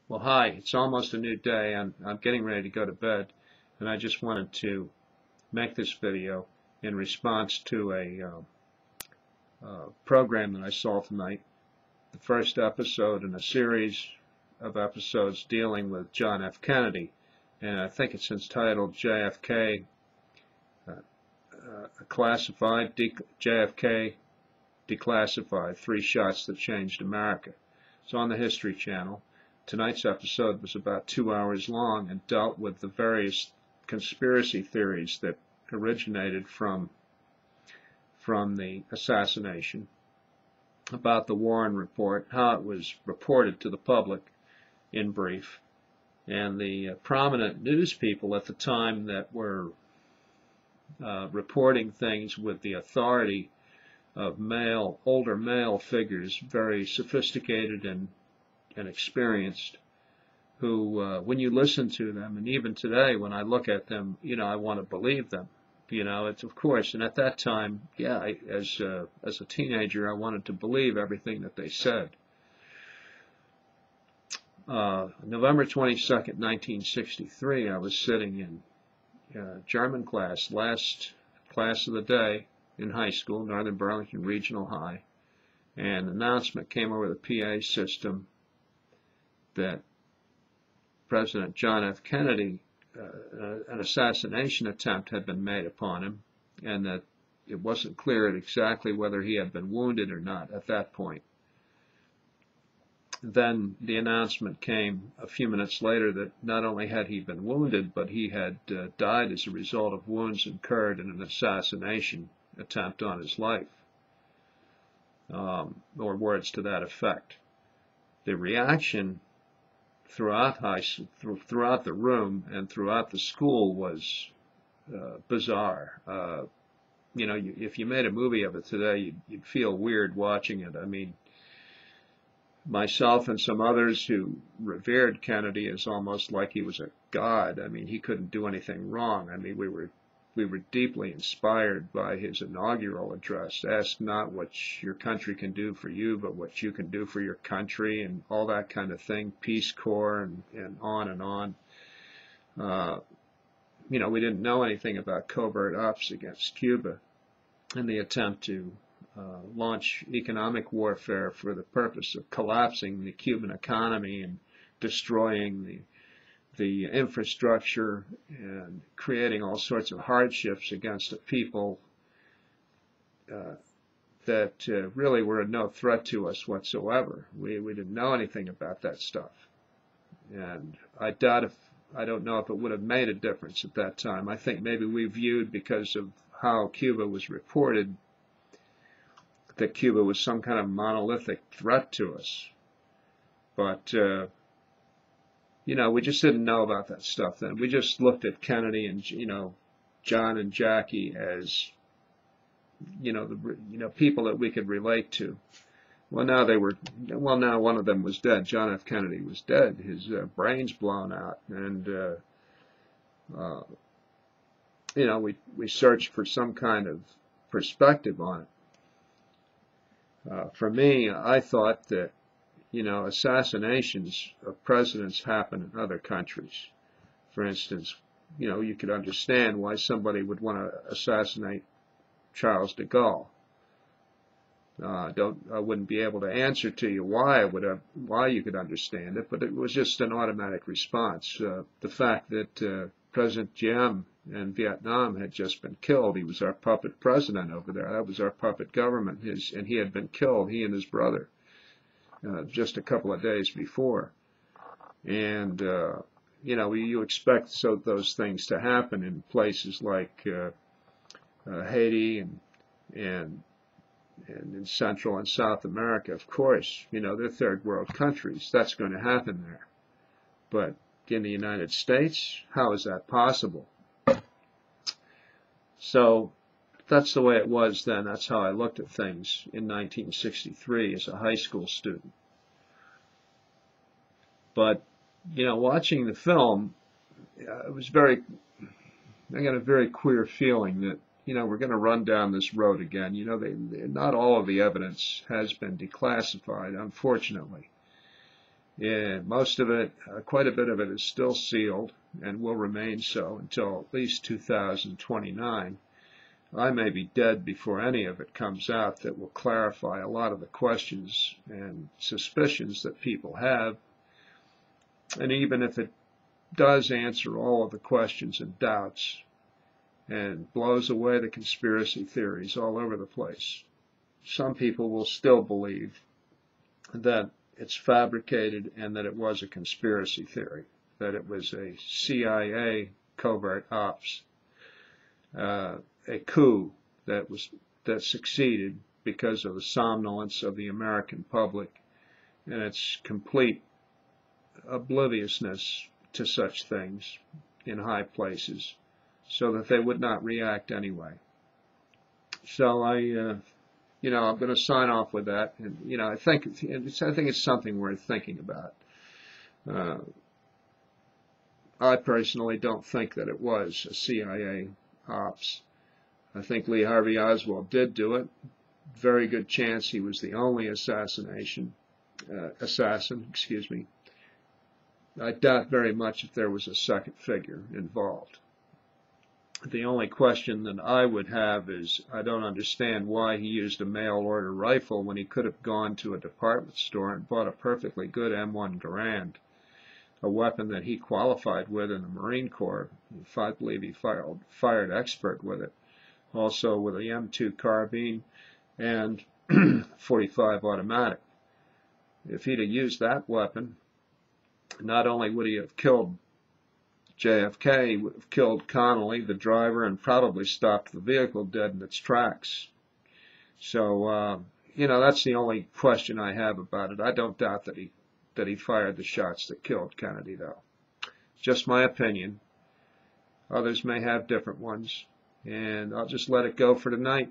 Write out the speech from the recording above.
Well, hi, it's almost a new day and I'm getting ready to go to bed, and I just wanted to make this video in response to a program that I saw tonight, the first episode in a series of episodes dealing with John F. Kennedy, and I think it's entitled JFK, Classified, JFK Declassified, Three Shots That Changed America. It's on the History Channel. Tonight's episode was about 2 hours long and dealt with the various conspiracy theories that originated from the assassination, about the Warren Report, how it was reported to the public in brief, and the prominent news people at the time that were reporting things with the authority of older male figures, very sophisticated and experienced, who, when you listen to them, and even today when I look at them, I want to believe them. It's of course, and at that time, yeah, as a teenager, I wanted to believe everything that they said. November 22nd, 1963, I was sitting in German class, last class of the day in high school, Northern Burlington Regional High, and an announcement came over the PA system that President John F. Kennedy, an assassination attempt had been made upon him, and that it wasn't clear exactly whether he had been wounded or not at that point. Then the announcement came a few minutes later that not only had he been wounded, but he had died as a result of wounds incurred in an assassination attempt on his life, or words to that effect. The reaction throughout the room and throughout the school was bizarre. If you made a movie of it today, you'd feel weird watching it. I mean, myself and some others who revered Kennedy as almost like he was a god. I mean, he couldn't do anything wrong. I mean, we were deeply inspired by his inaugural address. Ask not what your country can do for you, but what you can do for your country, and all that kind of thing, Peace Corps, and on and on. We didn't know anything about covert ops against Cuba and the attempt to launch economic warfare for the purpose of collapsing the Cuban economy and destroying the infrastructure and creating all sorts of hardships against the people that really were no threat to us whatsoever. We didn't know anything about that stuff, and I don't know if it would have made a difference at that time. I think maybe we viewed, because of how Cuba was reported, that Cuba was some kind of monolithic threat to us, but we just didn't know about that stuff then. We just looked at Kennedy and, John and Jackie as, people that we could relate to. Well, now one of them was dead. John F. Kennedy was dead. His brains blown out. And, we searched for some kind of perspective on it. For me, I thought that, assassinations of presidents happen in other countries. For instance, you could understand why somebody would want to assassinate Charles de Gaulle. I wouldn't be able to answer to you why you could understand it, but it was just an automatic response. The fact that President Diem in Vietnam had just been killed. He was our puppet president over there. That was our puppet government. And he had been killed, he and his brother, just a couple of days before. And, you expect those things to happen in places like Haiti and in Central and South America. Of course, they're third world countries. That's going to happen there. But in the United States, how is that possible? So that's the way it was then. That's how I looked at things in 1963 as a high school student. But, watching the film, I got a very queer feeling that, we're going to run down this road again. Not all of the evidence has been declassified, unfortunately. Yeah, most of it, quite a bit of it is still sealed and will remain so until at least 2029. I may be dead before any of it comes out that will clarify a lot of the questions and suspicions that people have. And even if it does answer all of the questions and doubts and blows away the conspiracy theories all over the place, some people will still believe that it's fabricated and that it was a conspiracy theory, that it was a CIA covert ops, a coup that succeeded because of the somnolence of the American public and its complete obliviousness to such things in high places, so that they would not react anyway. So I'm going to sign off with that, and I think it's something worth thinking about. I personally don't think that it was a CIA ops. I think Lee Harvey Oswald did do it. Very good chance he was the only assassin, excuse me. I doubt very much if there was a second figure involved. The only question that I would have is, I don't understand why he used a mail-order rifle when he could have gone to a department store and bought a perfectly good M1 Garand, a weapon that he qualified with in the Marine Corps. I believe he fired expert with it. Also with a M2 carbine and 45 automatic. If he'd have used that weapon, not only would he have killed JFK, he would have killed Connolly, the driver, and probably stopped the vehicle dead in its tracks. So, that's the only question I have about it. I don't doubt that he fired the shots that killed Kennedy, though. Just my opinion. Others may have different ones, and I'll just let it go for tonight.